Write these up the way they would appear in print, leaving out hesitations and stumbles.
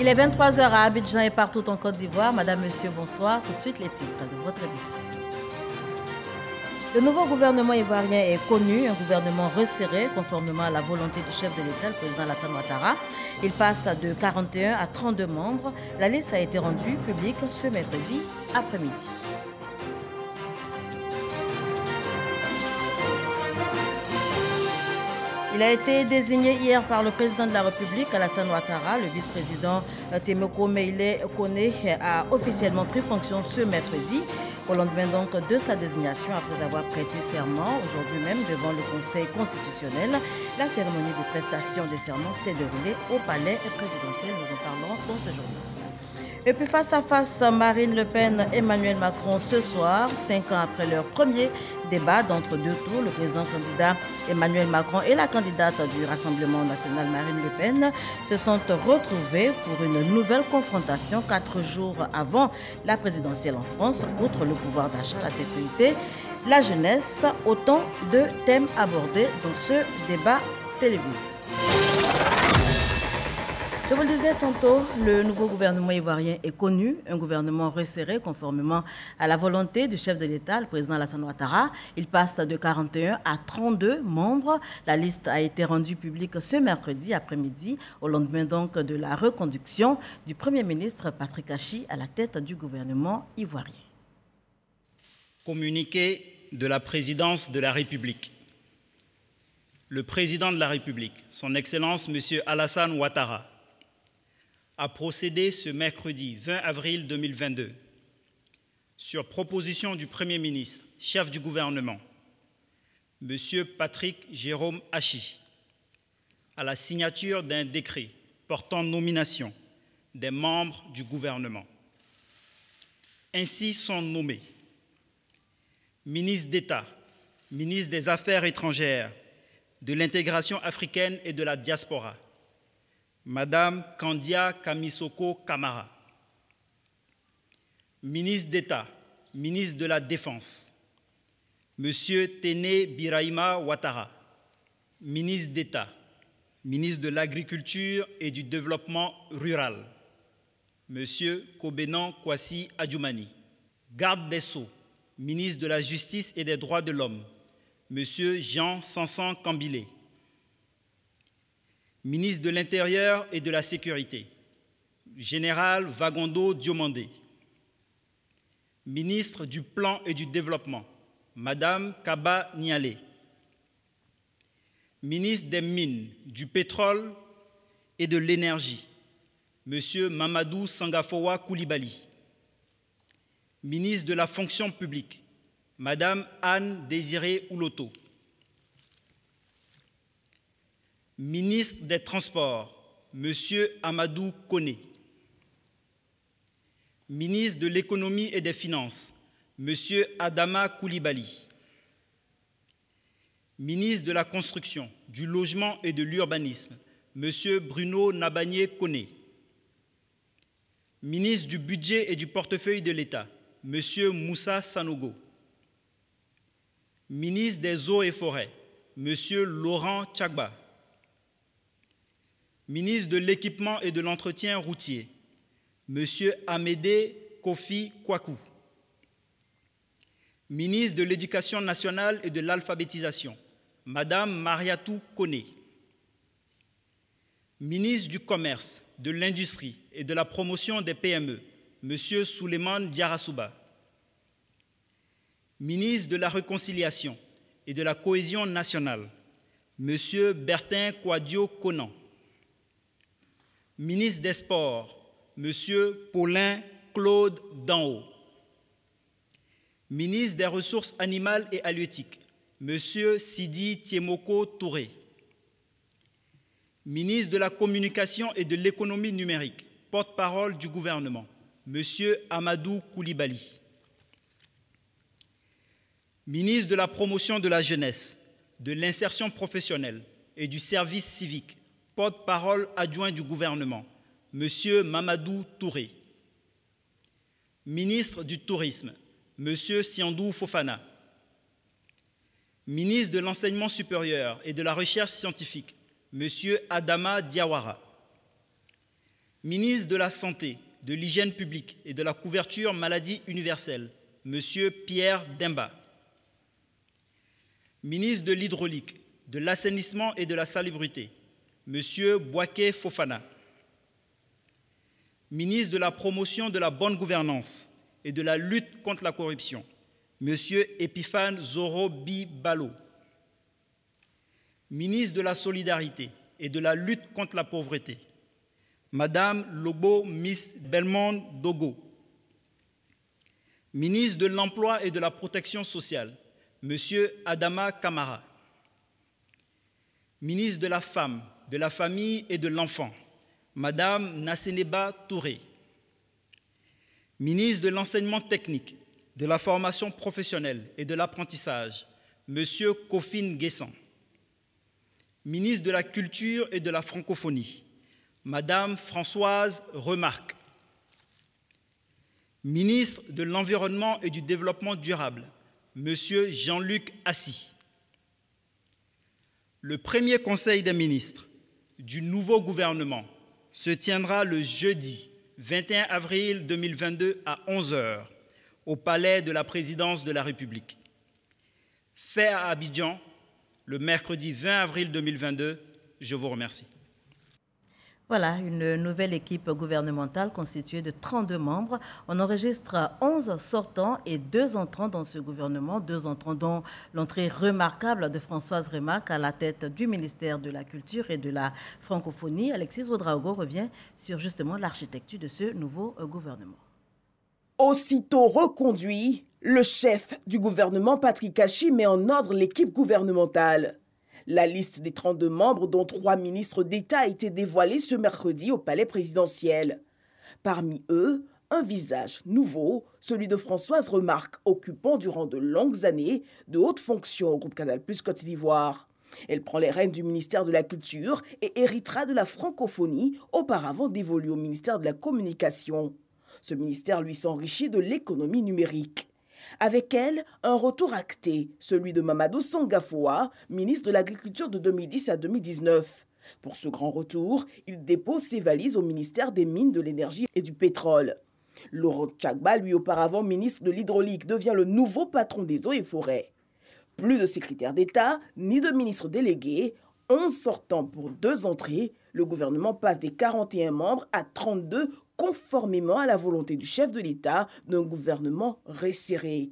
Il est 23 h à Abidjan et partout en Côte d'Ivoire. Madame, Monsieur, bonsoir. Tout de suite, les titres de votre édition. Le nouveau gouvernement ivoirien est connu, un gouvernement resserré, conformément à la volonté du chef de l'État, le président Alassane Ouattara. Il passe de 41 à 32 membres. La liste a été rendue publique ce mercredi après-midi. Il a été désigné hier par le président de la République, Alassane Ouattara. Le vice-président Temeko Meïle Kone a officiellement pris fonction ce mercredi, au lendemain donc de sa désignation après avoir prêté serment aujourd'hui même devant le Conseil constitutionnel. La cérémonie de prestation des serments s'est déroulée au palais présidentiel. Nous en parlons dans ce journal. Et puis face à face, Marine Le Pen, Emmanuel Macron ce soir, 5 ans après leur premier débat d'entre deux tours, le président candidat Emmanuel Macron et la candidate du Rassemblement national Marine Le Pen se sont retrouvés pour une nouvelle confrontation 4 jours avant la présidentielle en France. Outre le pouvoir d'achat, la sécurité, la jeunesse, autant de thèmes abordés dans ce débat télévisé. Je vous le disais tantôt, le nouveau gouvernement ivoirien est connu, un gouvernement resserré conformément à la volonté du chef de l'État, le président Alassane Ouattara. Il passe de 41 à 32 membres. La liste a été rendue publique ce mercredi après-midi, au lendemain donc de la reconduction du Premier ministre Patrick Achi à la tête du gouvernement ivoirien. Communiqué de la présidence de la République. Le président de la République, son Excellence M. Alassane Ouattara, a procédé ce mercredi 20 avril 2022, sur proposition du Premier ministre, chef du gouvernement, M. Patrick Jérôme Achi, à la signature d'un décret portant nomination des membres du gouvernement. Ainsi sont nommés ministre d'État, ministre des Affaires étrangères, de l'intégration africaine et de la diaspora, Madame Kandia Kamisoko Kamara, ministre d'État, ministre de la Défense, Monsieur Téné Birahima Ouattara, ministre d'État, ministre de l'Agriculture et du Développement rural, Monsieur Kobenan Kwasi Adjoumani, garde des Sceaux, ministre de la Justice et des Droits de l'Homme, Monsieur Jean Sansan Kambilé, ministre de l'Intérieur et de la Sécurité, Général Vagondo Diomandé, ministre du Plan et du Développement, Madame Kaba Nialé, ministre des Mines, du Pétrole et de l'Énergie, Monsieur Mamadou Sangafowa Koulibaly, ministre de la Fonction publique, Madame Anne Désirée Ouloto, ministre des Transports, M. Amadou Koné, ministre de l'Économie et des Finances, M. Adama Koulibaly, ministre de la Construction, du Logement et de l'Urbanisme, M. Bruno Nabagné Koné, ministre du Budget et du Portefeuille de l'État, M. Moussa Sanogo, ministre des Eaux et Forêts, M. Laurent Tchagba, ministre de l'Équipement et de l'Entretien routier, M. Amédée Kofi Kwaku, ministre de l'Éducation nationale et de l'Alphabétisation, Madame Mariatou Koné, ministre du Commerce, de l'Industrie et de la Promotion des PME, M. Souleymane Diarasouba, ministre de la Réconciliation et de la Cohésion nationale, M. Bertin Kouadio Konan, ministre des Sports, M. Paulin Claude Danho, ministre des Ressources animales et halieutiques, M. Sidi Tiemoko Touré, ministre de la Communication et de l'Économie numérique, porte-parole du gouvernement, M. Amadou Koulibaly, ministre de la Promotion de la jeunesse, de l'insertion professionnelle et du service civique, porte-parole adjoint du gouvernement, M. Mamadou Touré, ministre du Tourisme, M. Siandou Fofana, ministre de l'Enseignement supérieur et de la Recherche scientifique, M. Adama Diawara, Ministre de la Santé, de l'Hygiène publique et de la couverture maladie universelle, M. Pierre Demba. Ministre de l'Hydraulique, de l'Assainissement et de la Salubrité, M. Boaké Fofana. Ministre de la Promotion de la bonne gouvernance et de la lutte contre la corruption, M. Epiphane Zorobi Balo. Ministre de la Solidarité et de la lutte contre la pauvreté, Madame Lobo Miss Belmond Dogo. Ministre de l'Emploi et de la Protection sociale, M. Adama Kamara. Ministre de la Femme, de la Famille et de l'Enfant, Madame Nasseneba Touré. Ministre de l'Enseignement technique, de la formation professionnelle et de l'apprentissage, M. Kofin Guessan. Ministre de la Culture et de la Francophonie, Madame Françoise Remarque. Ministre de l'Environnement et du Développement durable, M. Jean-Luc Assis. Le premier Conseil des ministres du nouveau gouvernement se tiendra le jeudi 21 avril 2022 à 11 h au Palais de la Présidence de la République. Fait à Abidjan, le mercredi 20 avril 2022. Je vous remercie. Voilà, une nouvelle équipe gouvernementale constituée de 32 membres. On enregistre 11 sortants et 2 entrants dans ce gouvernement. 2 entrants dont l'entrée remarquable de Françoise Remarque à la tête du ministère de la Culture et de la Francophonie. Alexis Ouedraogo revient sur justement l'architecture de ce nouveau gouvernement. Aussitôt reconduit, le chef du gouvernement, Patrick Achi, met en ordre l'équipe gouvernementale. La liste des 32 membres, dont 3 ministres d'État, a été dévoilée ce mercredi au palais présidentiel. Parmi eux, un visage nouveau, celui de Françoise Remarque, occupant durant de longues années de hautes fonctions au groupe Canal+ Côte d'Ivoire. Elle prend les rênes du ministère de la Culture et héritera de la Francophonie, auparavant dévolue au ministère de la Communication. Ce ministère lui s'enrichit de l'économie numérique. Avec elle, un retour acté, celui de Mamadou Sangafoa, ministre de l'Agriculture de 2010 à 2019. Pour ce grand retour, il dépose ses valises au ministère des Mines, de l'Énergie et du Pétrole. Laurent Tchagba, lui auparavant ministre de l'Hydraulique, devient le nouveau patron des eaux et forêts. Plus de secrétaire d'État, ni de ministre délégué, 11 sortants pour 2 entrées, le gouvernement passe des 41 membres à 32, conformément à la volonté du chef de l'État d'un gouvernement resserré.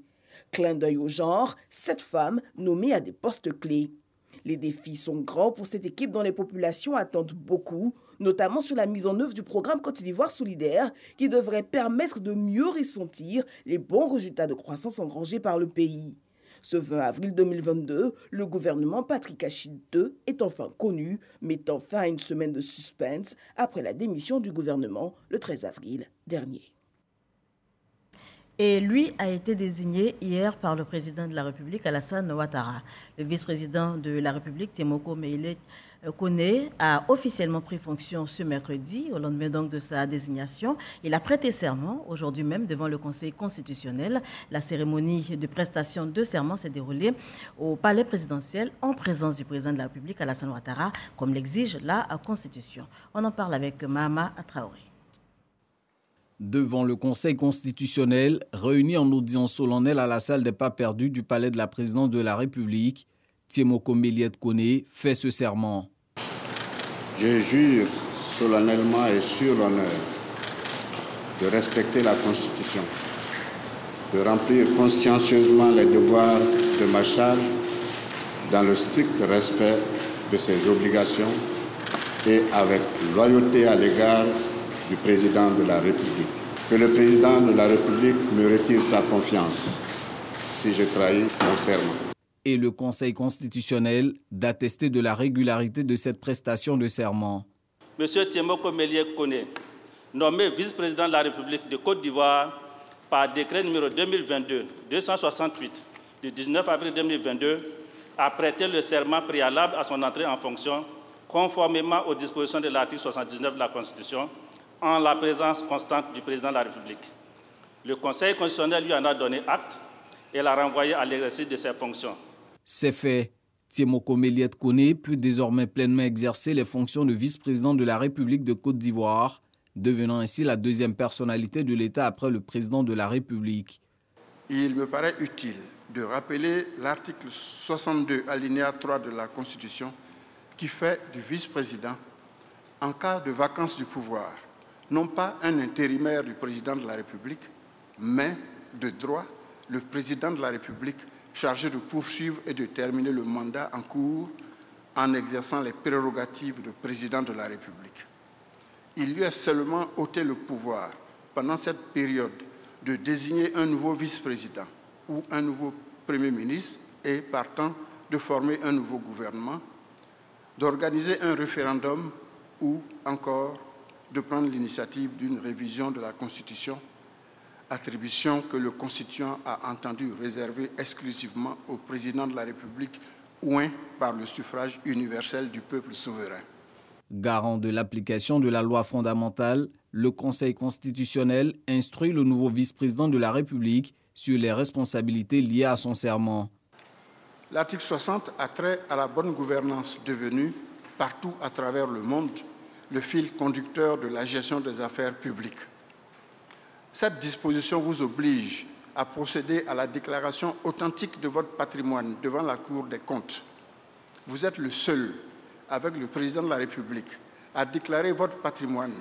Clin d'œil au genre, 7 femmes nommées à des postes clés. Les défis sont grands pour cette équipe dont les populations attendent beaucoup, notamment sur la mise en œuvre du programme Côte d'Ivoire solidaire qui devrait permettre de mieux ressentir les bons résultats de croissance engrangés par le pays. Ce 20 avril 2022, le gouvernement Patrick Achi II est enfin connu, mettant fin à une semaine de suspense après la démission du gouvernement le 13 avril dernier. Et lui a été désigné hier par le président de la République, Alassane Ouattara. Le vice-président de la République, Temoko Meïle Koné, a officiellement pris fonction ce mercredi, au lendemain donc de sa désignation. Il a prêté serment aujourd'hui même devant le Conseil constitutionnel. La cérémonie de prestation de serment s'est déroulée au palais présidentiel en présence du président de la République, Alassane Ouattara, comme l'exige la Constitution. On en parle avec Mahama Traoré. Devant le Conseil constitutionnel, réuni en audience solennelle à la salle des pas perdus du palais de la présidence de la République, Temoko Meïle Koné fait ce serment. Je jure solennellement et sur l'honneur de respecter la Constitution, de remplir consciencieusement les devoirs de ma charge dans le strict respect de ses obligations et avec loyauté à l'égard du président de la République. Que le président de la République me retire sa confiance si je trahis mon serment. Et le Conseil constitutionnel d'attester de la régularité de cette prestation de serment. Monsieur Temoko Meïle Koné, nommé vice-président de la République de Côte d'Ivoire par décret numéro 2022-268 du 19 avril 2022, a prêté le serment préalable à son entrée en fonction conformément aux dispositions de l'article 79 de la Constitution, en la présence constante du président de la République. Le Conseil constitutionnel lui en a donné acte et l'a renvoyé à l'exercice de ses fonctions. C'est fait. Temoko Meïle Koné peut désormais pleinement exercer les fonctions de vice-président de la République de Côte d'Ivoire devenant ainsi la deuxième personnalité de l'État après le président de la République. Il me paraît utile de rappeler l'article 62, alinéa 3 de la Constitution, qui fait du vice-président, en cas de vacance du pouvoir, non pas un intérimaire du président de la République, mais de droit, le président de la République chargé de poursuivre et de terminer le mandat en cours en exerçant les prérogatives de président de la République. Il lui est seulement ôté le pouvoir, pendant cette période, de désigner un nouveau vice-président ou un nouveau Premier ministre et, partant, de former un nouveau gouvernement, d'organiser un référendum ou encore de prendre l'initiative d'une révision de la Constitution, attribution que le Constituant a entendu réserver exclusivement au président de la République oint par le suffrage universel du peuple souverain. Garant de l'application de la loi fondamentale, le Conseil constitutionnel instruit le nouveau vice-président de la République sur les responsabilités liées à son serment. L'article 60 a trait à la bonne gouvernance devenue, partout à travers le monde, le fil conducteur de la gestion des affaires publiques. Cette disposition vous oblige à procéder à la déclaration authentique de votre patrimoine devant la Cour des comptes. Vous êtes le seul, avec le président de la République, à déclarer votre patrimoine,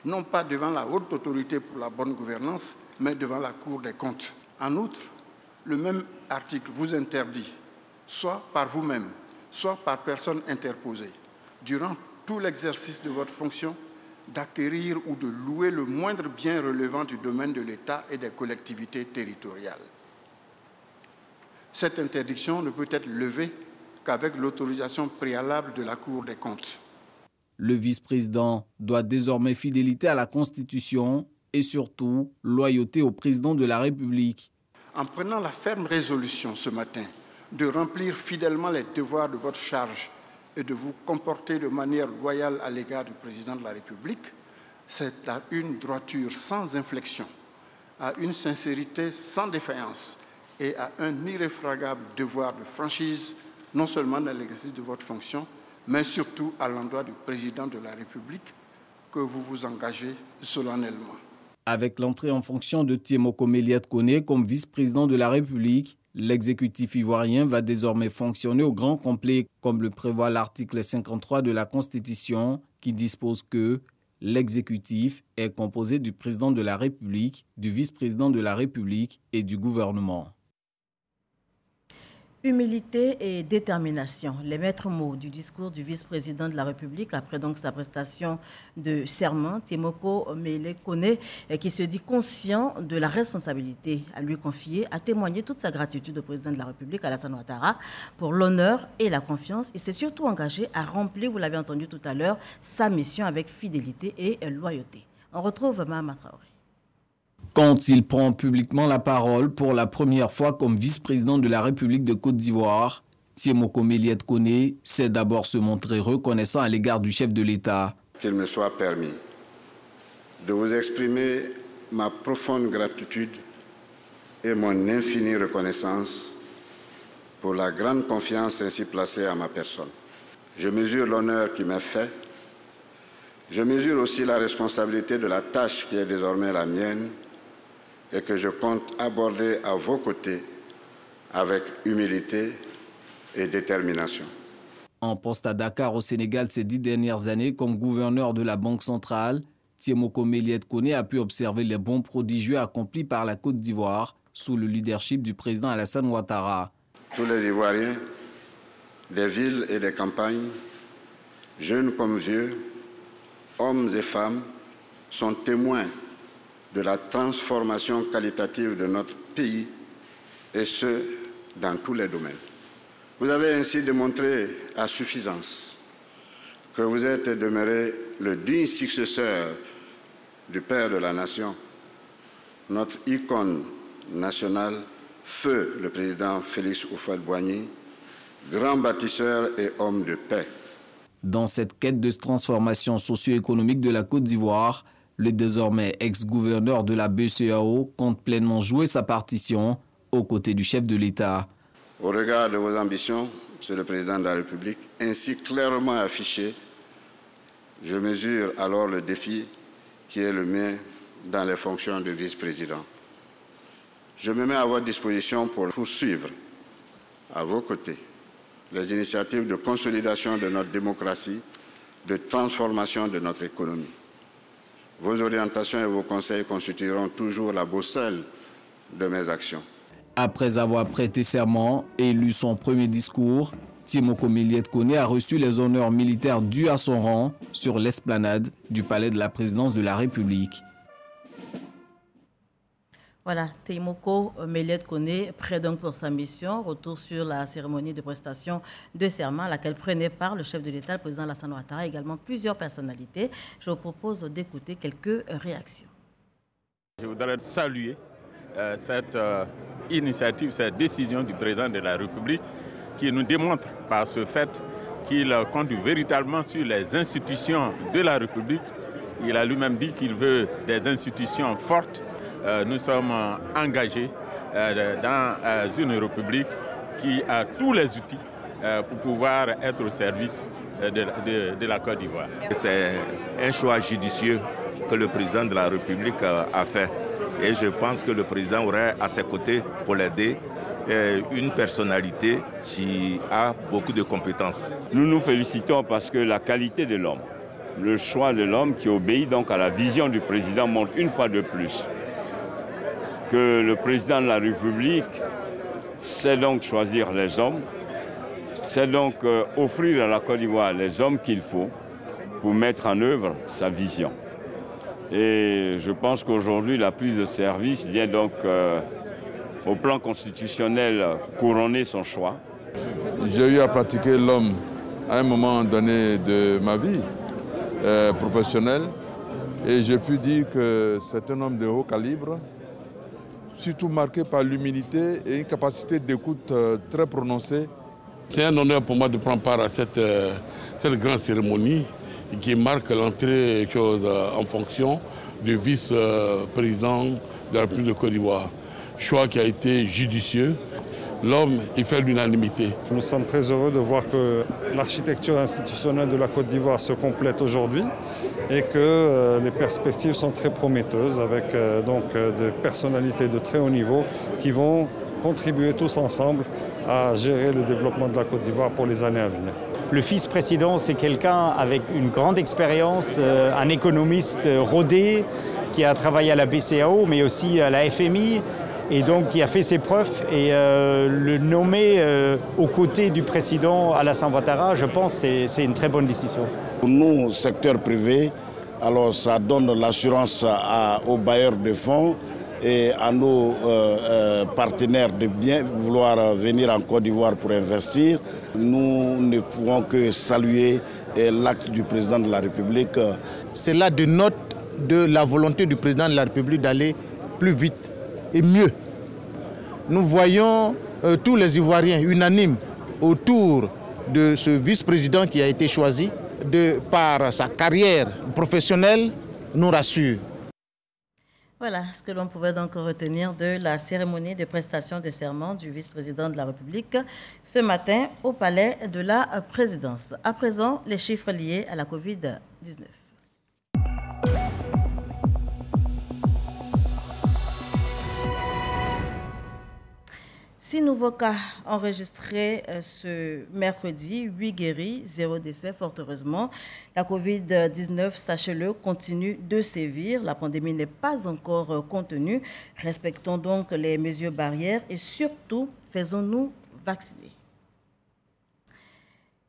non pas devant la haute autorité pour la bonne gouvernance, mais devant la Cour des comptes. En outre, le même article vous interdit, soit par vous-même, soit par personne interposée, durant tout l'exercice de votre fonction, d'acquérir ou de louer le moindre bien relevant du domaine de l'État et des collectivités territoriales. Cette interdiction ne peut être levée qu'avec l'autorisation préalable de la Cour des comptes. Le vice-président doit désormais fidélité à la Constitution et surtout loyauté au président de la République. En prenant la ferme résolution ce matin de remplir fidèlement les devoirs de votre charge et de vous comporter de manière loyale à l'égard du président de la République, c'est à une droiture sans inflexion, à une sincérité sans défaillance et à un irréfragable devoir de franchise, non seulement dans l'exercice de votre fonction, mais surtout à l'endroit du président de la République, que vous vous engagez solennellement. Avec l'entrée en fonction de Tiemoko Méliette Koné comme vice-président de la République, l'exécutif ivoirien va désormais fonctionner au grand complet, comme le prévoit l'article 53 de la Constitution, qui dispose que l'exécutif est composé du président de la République, du vice-président de la République et du gouvernement. Humilité et détermination, les maîtres mots du discours du vice-président de la République après donc sa prestation de serment. Tiemoko Méliette Koné, qui se dit conscient de la responsabilité à lui confier, a témoigné toute sa gratitude au président de la République, Alassane Ouattara, pour l'honneur et la confiance. Il s'est surtout engagé à remplir, vous l'avez entendu tout à l'heure, sa mission avec fidélité et loyauté. On retrouve Mahama Traoré. Quand il prend publiquement la parole pour la première fois comme vice-président de la République de Côte d'Ivoire, Tiemoko Méliette Koné sait d'abord se montrer reconnaissant à l'égard du chef de l'État. Qu'il me soit permis de vous exprimer ma profonde gratitude et mon infinie reconnaissance pour la grande confiance ainsi placée à ma personne. Je mesure l'honneur qui m'est fait. Je mesure aussi la responsabilité de la tâche qui est désormais la mienne et que je compte aborder à vos côtés avec humilité et détermination. En poste à Dakar au Sénégal ces 10 dernières années comme gouverneur de la Banque centrale, Tiemoko Méliette Koné a pu observer les bons prodigieux accomplis par la Côte d'Ivoire sous le leadership du président Alassane Ouattara. Tous les Ivoiriens, des villes et des campagnes, jeunes comme vieux, hommes et femmes, sont témoins de la transformation qualitative de notre pays, et ce, dans tous les domaines. Vous avez ainsi démontré à suffisance que vous êtes demeuré le digne successeur du Père de la Nation, notre icône nationale, feu le président Félix Houphouët-Boigny, grand bâtisseur et homme de paix. Dans cette quête de transformation socio-économique de la Côte d'Ivoire, le désormais ex-gouverneur de la BCEAO compte pleinement jouer sa partition aux côtés du chef de l'État. Au regard de vos ambitions, Monsieur le Président de la République, ainsi clairement affichées, je mesure alors le défi qui est le mien dans les fonctions de vice-président. Je me mets à votre disposition pour poursuivre à vos côtés les initiatives de consolidation de notre démocratie, de transformation de notre économie. Vos orientations et vos conseils constitueront toujours la boussole de mes actions. Après avoir prêté serment et lu son premier discours, Tiemoko Méliès Koné a reçu les honneurs militaires dus à son rang sur l'esplanade du palais de la présidence de la République. Voilà, Tiemoko Méliès Koné, prêt donc pour sa mission. Retour sur la cérémonie de prestation de serment à laquelle prenait part le chef de l'État, le président Alassane Ouattara, et également plusieurs personnalités. Je vous propose d'écouter quelques réactions. Je voudrais saluer cette initiative, cette décision du président de la République qui nous démontre par ce fait qu'il compte véritablement sur les institutions de la République. Il a lui-même dit qu'il veut des institutions fortes. Nous sommes engagés dans une République qui a tous les outils pour pouvoir être au service de la Côte d'Ivoire. C'est un choix judicieux que le président de la République a fait. Et je pense que le président aurait à ses côtés pour l'aider une personnalité qui a beaucoup de compétences. Nous nous félicitons parce que la qualité de l'homme, le choix de l'homme qui obéit donc à la vision du président montre une fois de plus que le président de la République sait donc choisir les hommes, sait donc offrir à la Côte d'Ivoire les hommes qu'il faut pour mettre en œuvre sa vision. Et je pense qu'aujourd'hui, la prise de service vient donc, au plan constitutionnel, couronner son choix. J'ai eu à pratiquer l'homme à un moment donné de ma vie professionnelle et j'ai pu dire que c'est un homme de haut calibre, surtout marqué par l'humilité et une capacité d'écoute très prononcée. C'est un honneur pour moi de prendre part à cette grande cérémonie qui marque l'entrée en fonction du vice-président de la République de Côte d'Ivoire. Choix qui a été judicieux. L'homme, il fait l'unanimité. Nous sommes très heureux de voir que l'architecture institutionnelle de la Côte d'Ivoire se complète aujourd'hui et que les perspectives sont très prometteuses avec des personnalités de très haut niveau qui vont contribuer tous ensemble à gérer le développement de la Côte d'Ivoire pour les années à venir. Le vice-président, c'est quelqu'un avec une grande expérience, un économiste rodé qui a travaillé à la BCAO mais aussi à la FMI et donc qui a fait ses preuves et le nommer aux côtés du président Alassane Ouattara, je pense que c'est une très bonne décision. Pour nous, secteur privé, alors ça donne l'assurance aux bailleurs de fonds et à nos partenaires de bien vouloir venir en Côte d'Ivoire pour investir. Nous ne pouvons que saluer l'acte du président de la République. C'est là de note de la volonté du président de la République d'aller plus vite et mieux. Nous voyons tous les Ivoiriens unanimes autour de ce vice-président qui a été choisi, par sa carrière professionnelle, nous rassure. Voilà ce que l'on pouvait donc retenir de la cérémonie de prestation de serment du vice-président de la République ce matin au palais de la présidence. À présent, les chiffres liés à la COVID-19. 6 nouveaux cas enregistrés ce mercredi, 8 guéris, 0 décès, fort heureusement. La COVID-19, sachez-le, continue de sévir. La pandémie n'est pas encore contenue. Respectons donc les mesures barrières et surtout, faisons-nous vacciner.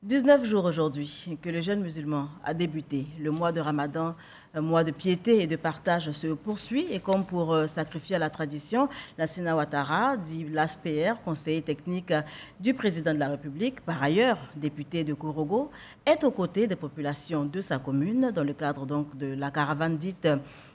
19 jours aujourd'hui que le jeûne musulman a débuté. Le mois de Ramadan, un mois de piété et de partage se poursuit. Et comme pour sacrifier à la tradition, Alassane Ouattara, dit l'ASPR, conseiller technique du président de la République, par ailleurs député de Korogo, est aux côtés des populations de sa commune dans le cadre donc de la caravane dite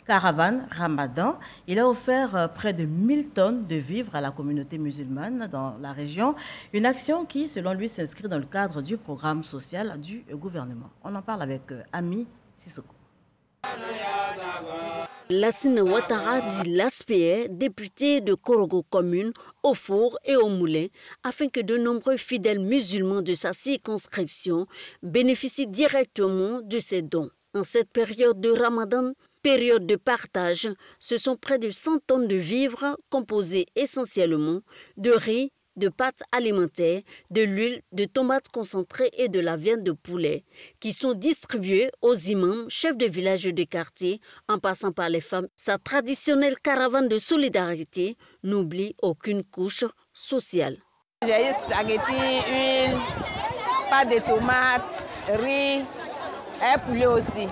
Caravane Ramadan. Il a offert près de 1000 tonnes de vivres à la communauté musulmane dans la région. Une action qui, selon lui, s'inscrit dans le cadre du programme social du gouvernement. On en parle avec Ami Sissoko. Alassane Ouattara dit l'ASPR, député de Korogo commune, au Four et au Moulin, afin que de nombreux fidèles musulmans de sa circonscription bénéficient directement de ces dons. En cette période de Ramadan, Période de partage, ce sont près de 100 tonnes de vivres composés essentiellement de riz, de pâtes alimentaires, de l'huile, de tomates concentrées et de la viande de poulet qui sont distribués aux imams, chefs de village et de quartier, en passant par les femmes. Sa traditionnelle caravane de solidarité n'oublie aucune couche sociale. J'ai eu spaghetti, huile, pâtes de tomates, riz et poulet aussi.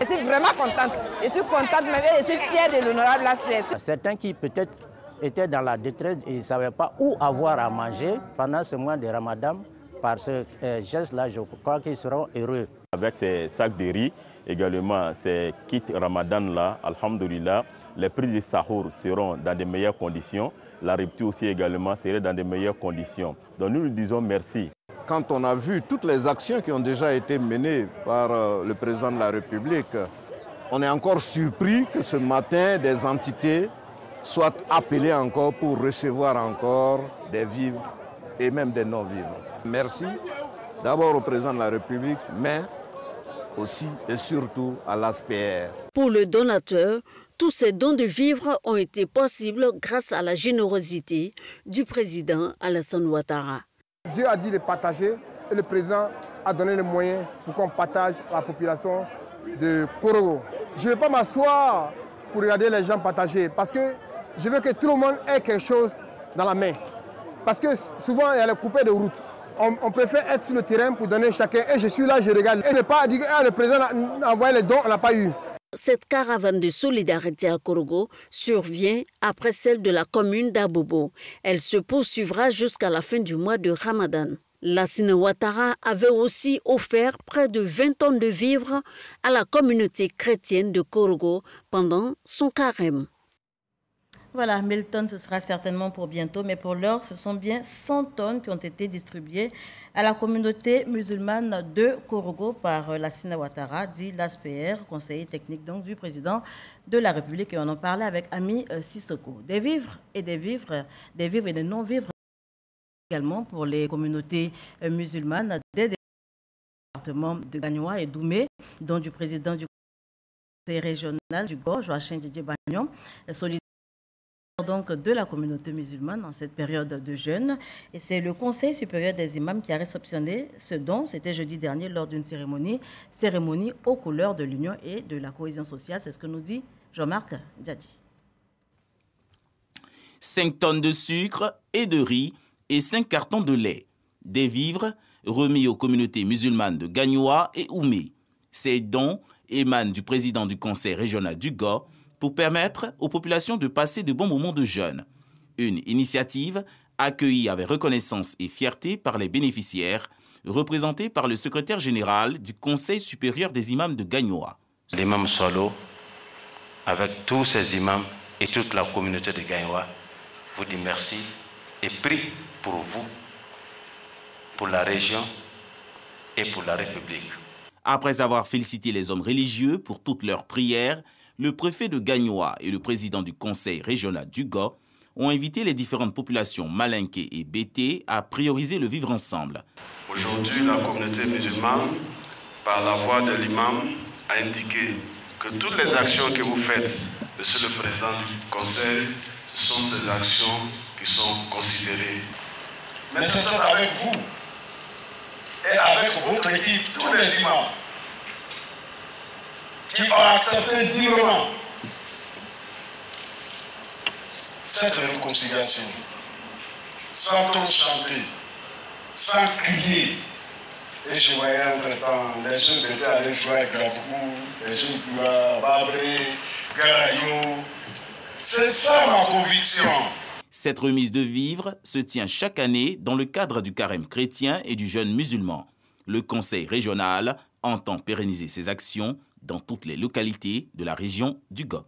Je suis vraiment contente. Je suis contente, mais je suis fière de l'honorable Aspect. Certains qui peut-être étaient dans la détresse et ne savaient pas où avoir à manger pendant ce mois de Ramadan, par ce geste-là, je crois qu'ils seront heureux. Avec ces sacs de riz, également ces kits Ramadan-là, alhamdoulilah, les prix des sahour seront dans de meilleures conditions. La rupture aussi également serait dans de meilleures conditions. Donc nous disons merci. Quand on a vu toutes les actions qui ont déjà été menées par le président de la République, on est encore surpris que ce matin, des entités soient appelées encore pour recevoir encore des vivres et même des non-vivres. Merci d'abord au président de la République, mais aussi et surtout à l'ASPR. Pour le donateur, tous ces dons de vivres ont été possibles grâce à la générosité du président Alassane Ouattara. Dieu a dit de partager et le président a donné les moyens pour qu'on partage à la population de Korogo. Je ne vais pas m'asseoir pour regarder les gens partager parce que je veux que tout le monde ait quelque chose dans la main. Parce que souvent, il y a les coupés de route. On préfère être sur le terrain pour donner chacun. Et je suis là, je regarde. Et ne pas dire que le président a envoyé les dons, on n'a pas eu. Cette caravane de solidarité à Korogo survient après celle de la commune d'Abobo. Elle se poursuivra jusqu'à la fin du mois de Ramadan. Alassane Ouattara avait aussi offert près de 20 tonnes de vivres à la communauté chrétienne de Korogo pendant son carême. Voilà, 1000 tonnes, ce sera certainement pour bientôt, mais pour l'heure, ce sont bien 100 tonnes qui ont été distribuées à la communauté musulmane de Korogo par Alassane Ouattara, dit l'ASPR, conseiller technique donc du président de la République. Et on en parlait avec Ami Sissoko. Des vivres et des non-vivres également pour les communautés musulmanes des départements de Gagnoa et Doumé, dont du président du conseil régional du GO, Joachim Didier Bagnon, solidaire donc de la communauté musulmane en cette période de jeûne. Et c'est le Conseil supérieur des imams qui a réceptionné ce don. C'était jeudi dernier lors d'une cérémonie aux couleurs de l'union et de la cohésion sociale. C'est ce que nous dit Jean-Marc Diadi. 5 tonnes de sucre et de riz et 5 cartons de lait. Des vivres remis aux communautés musulmanes de Gagnoa et Oumé. Ces dons émanent du président du conseil régional du GO pour permettre aux populations de passer de bons moments de jeûne. Une initiative accueillie avec reconnaissance et fierté par les bénéficiaires, représentés par le secrétaire général du Conseil supérieur des imams de Gagnoa. L'imam Solo, avec tous ses imams et toute la communauté de Gagnoa, vous dit merci et prie pour vous, pour la région et pour la République. Après avoir félicité les hommes religieux pour toutes leurs prières, le préfet de Gagnoa et le président du conseil régional du GO ont invité les différentes populations malinquées et bété à prioriser le vivre ensemble. Aujourd'hui, la communauté musulmane, par la voix de l'imam, a indiqué que toutes les actions que vous faites, monsieur le président du conseil, ce sont des actions qui sont considérées. Mais c'est avec vous et avec votre équipe, tous les imams, qui ont accepté dignement cette réconciliation, sans trop chanter, sans crier. Et je voyais entre-temps les jeunes étaient allés jouer avec la boue, les jeunes pouvaient Babré, Garayo. C'est ça ma conviction. Cette remise de vivres se tient chaque année dans le cadre du carême chrétien et du jeûne musulman. Le conseil régional entend pérenniser ces actions dans toutes les localités de la région du GO.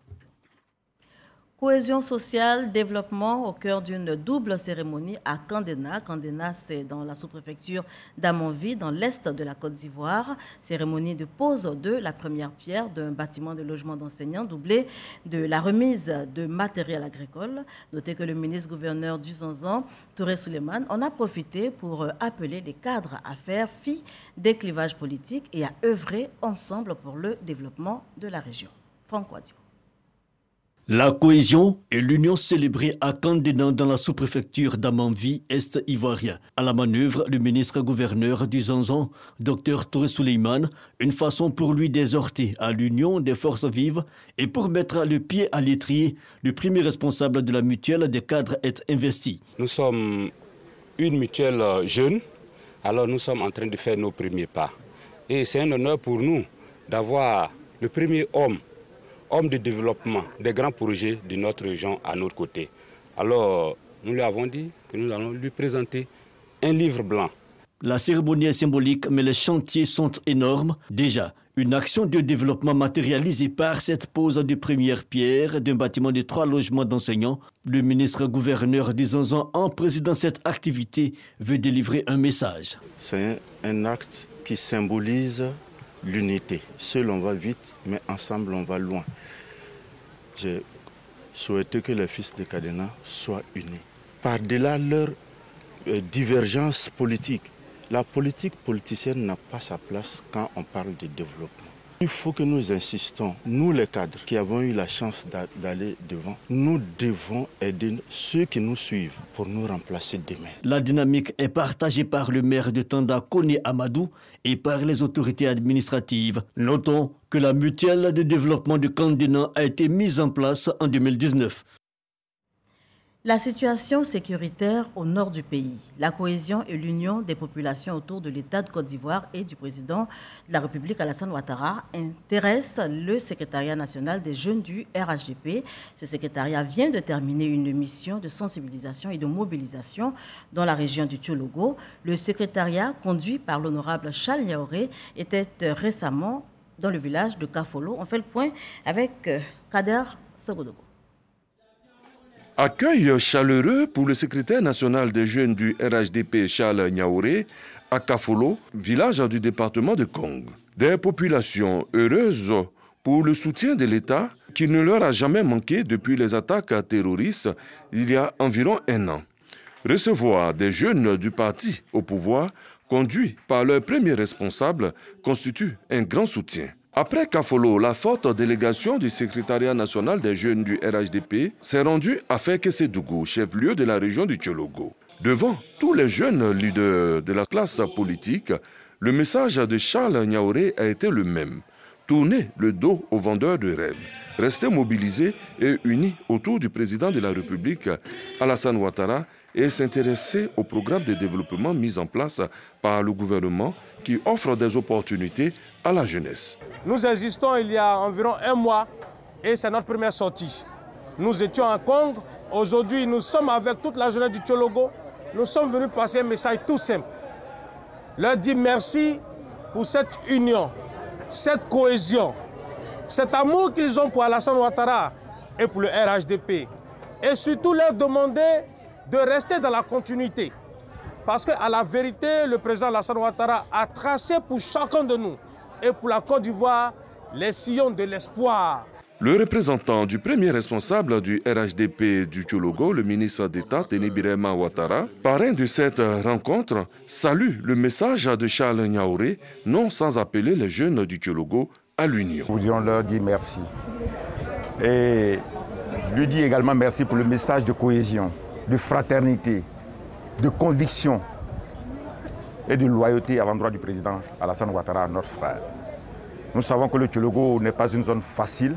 Cohésion sociale, développement au cœur d'une double cérémonie à Kandena. Kandena, c'est dans la sous-préfecture d'Amonvi, dans l'est de la Côte d'Ivoire. Cérémonie de pose de la première pierre d'un bâtiment de logement d'enseignants, doublé de la remise de matériel agricole. Notez que le ministre-gouverneur du Zonzan, Touré Souleymane, en a profité pour appeler les cadres à faire fi des clivages politiques et à œuvrer ensemble pour le développement de la région. Pankwadio. La cohésion et l'union célébrée à Kandénan dans la sous-préfecture d'Amanvi, Est ivoirien. À la manœuvre, le ministre-gouverneur du Zanzan, Dr Touré Souleymane, une façon pour lui d'exhorter à l'union des forces vives et pour mettre le pied à l'étrier, le premier responsable de la mutuelle des cadres est investi. Nous sommes une mutuelle jeune, alors nous sommes en train de faire nos premiers pas. Et c'est un honneur pour nous d'avoir le premier homme de développement des grands projets de notre région à notre côté. Alors, nous lui avons dit que nous allons lui présenter un livre blanc. La cérémonie est symbolique, mais les chantiers sont énormes. Déjà, une action de développement matérialisée par cette pose de première pierre d'un bâtiment de 3 logements d'enseignants. Le ministre-gouverneur du Zanzan, en présidant cette activité, veut délivrer un message. C'est un acte qui symbolise l'unité. Seul on va vite, mais ensemble on va loin. J'ai souhaité que les fils de Kandénan soient unis. Par-delà leur divergence politique, la politique politicienne n'a pas sa place quand on parle de développement. Il faut que nous insistons, nous les cadres qui avons eu la chance d'aller devant, nous devons aider ceux qui nous suivent pour nous remplacer demain. La dynamique est partagée par le maire de Tanda, Koné Amadou, et par les autorités administratives. Notons que la mutuelle de développement de Kandénan a été mise en place en 2019. La situation sécuritaire au nord du pays, la cohésion et l'union des populations autour de l'État de Côte d'Ivoire et du président de la République Alassane Ouattara intéressent le secrétariat national des jeunes du RHDP. Ce secrétariat vient de terminer une mission de sensibilisation et de mobilisation dans la région du Tchologo. Le secrétariat, conduit par l'honorable Charles Niaoré, était récemment dans le village de Kafolo. On fait le point avec Kader Sogodogo. Accueil chaleureux pour le secrétaire national des jeunes du RHDP Charles Niaoré à Kafolo, village du département de Kong. Des populations heureuses pour le soutien de l'État qui ne leur a jamais manqué depuis les attaques terroristes il y a environ 1 an. Recevoir des jeunes du parti au pouvoir, conduits par leur premier responsable, constitue un grand soutien. Après Kafolo, la forte délégation du secrétariat national des jeunes du RHDP s'est rendue à Fekese-Dougou, chef-lieu de la région du Tchologo. Devant tous les jeunes leaders de la classe politique, le message de Charles Niaoré a été le même. Tourner le dos aux vendeurs de rêves, rester mobilisés et unis autour du président de la République, Alassane Ouattara, et s'intéresser au programme de développement mis en place par le gouvernement qui offre des opportunités à la jeunesse. Nous existons il y a environ 1 mois et c'est notre première sortie. Nous étions à Kong. Aujourd'hui, nous sommes avec toute la jeunesse du Tchologo. Nous sommes venus passer un message tout simple. Leur dire merci pour cette union, cette cohésion, cet amour qu'ils ont pour Alassane Ouattara et pour le RHDP. Et surtout leur demander de rester dans la continuité. Parce qu'à la vérité, le président Alassane Ouattara a tracé pour chacun de nous et pour la Côte d'Ivoire les sillons de l'espoir. Le représentant du premier responsable du RHDP du Tchologo, le ministre d'État Teni Birema Ouattara, parrain de cette rencontre, salue le message de Charles Niaoré, non sans appeler les jeunes du Tchologo à l'union. Nous voulions leur dire merci. Et lui dire également merci pour le message de cohésion, de fraternité, de conviction et de loyauté à l'endroit du président Alassane Ouattara, notre frère. Nous savons que le Tchologo n'est pas une zone facile,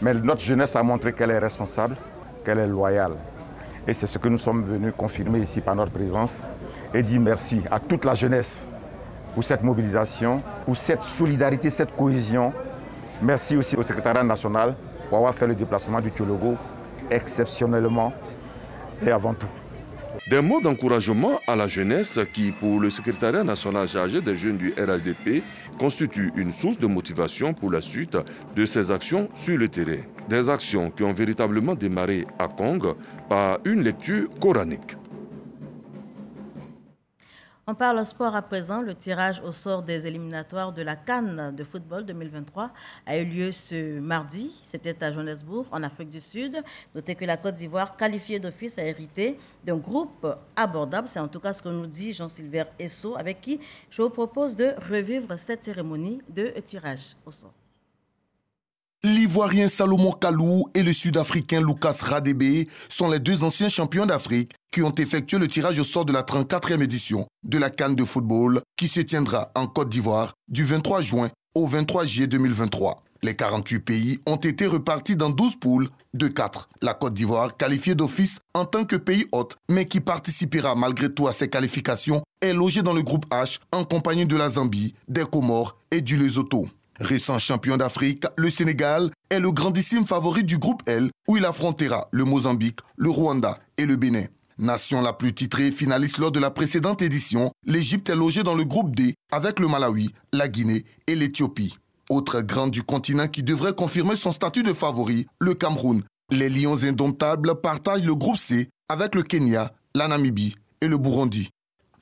mais notre jeunesse a montré qu'elle est responsable, qu'elle est loyale. Et c'est ce que nous sommes venus confirmer ici par notre présence et dire merci à toute la jeunesse pour cette mobilisation, pour cette solidarité, cette cohésion. Merci aussi au secrétariat national pour avoir fait le déplacement du Tchologo exceptionnellement et avant tout. Des mots d'encouragement à la jeunesse qui, pour le secrétariat national chargé des jeunes du RHDP, constituent une source de motivation pour la suite de ces actions sur le terrain. Des actions qui ont véritablement démarré à Kong par une lecture coranique. On parle sport à présent. Le tirage au sort des éliminatoires de la CAN de football 2023 a eu lieu ce mardi. C'était à Johannesburg, en Afrique du Sud. Notez que la Côte d'Ivoire, qualifiée d'office, a hérité d'un groupe abordable. C'est en tout cas ce que nous dit Jean-Sylvain Esso, avec qui je vous propose de revivre cette cérémonie de tirage au sort. L'Ivoirien Salomon Kalou et le Sud-Africain Lucas Radebe sont les deux anciens champions d'Afrique qui ont effectué le tirage au sort de la 34e édition de la CAN de football qui se tiendra en Côte d'Ivoire du 23 juin au 23 juillet 2023. Les 48 pays ont été repartis dans 12 poules de 4. La Côte d'Ivoire, qualifiée d'office en tant que pays hôte, mais qui participera malgré tout à ces qualifications, est logée dans le groupe H en compagnie de la Zambie, des Comores et du Lesotho. Récent champion d'Afrique, le Sénégal est le grandissime favori du groupe L où il affrontera le Mozambique, le Rwanda et le Bénin. Nation la plus titrée finaliste lors de la précédente édition, l'Égypte est logée dans le groupe D avec le Malawi, la Guinée et l'Éthiopie. Autre grande du continent qui devrait confirmer son statut de favori, le Cameroun. Les Lions indomptables partagent le groupe C avec le Kenya, la Namibie et le Burundi.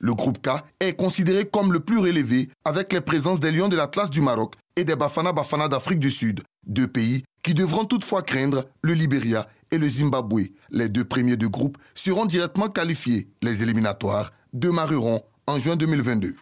Le groupe K est considéré comme le plus relevé avec les présences des Lions de l'Atlas du Maroc et des Bafana Bafana d'Afrique du Sud. Deux pays qui devront toutefois craindre le Libéria et le Zimbabwe. Les deux premiers de groupe seront directement qualifiés. Les éliminatoires démarreront en juin 2022.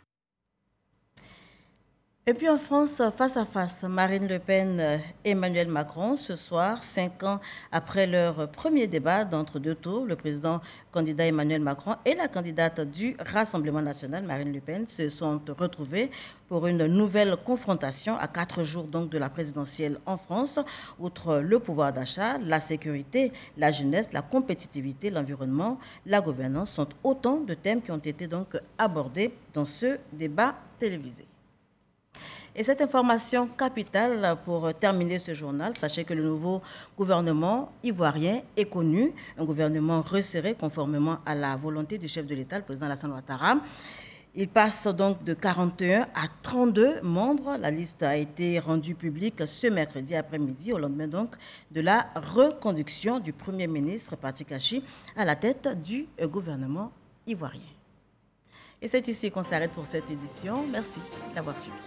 Et puis en France, face à face, Marine Le Pen et Emmanuel Macron, ce soir, 5 ans après leur premier débat d'entre-deux tours, le président candidat Emmanuel Macron et la candidate du Rassemblement national, Marine Le Pen, se sont retrouvés pour une nouvelle confrontation à 4 jours donc de la présidentielle en France. Outre le pouvoir d'achat, la sécurité, la jeunesse, la compétitivité, l'environnement, la gouvernance sont autant de thèmes qui ont été donc abordés dans ce débat télévisé. Et cette information capitale pour terminer ce journal, sachez que le nouveau gouvernement ivoirien est connu, un gouvernement resserré conformément à la volonté du chef de l'État, le président Alassane Ouattara. Il passe donc de 41 à 32 membres. La liste a été rendue publique ce mercredi après-midi, au lendemain donc de la reconduction du Premier ministre Pati Kachi à la tête du gouvernement ivoirien. Et c'est ici qu'on s'arrête pour cette édition. Merci d'avoir suivi.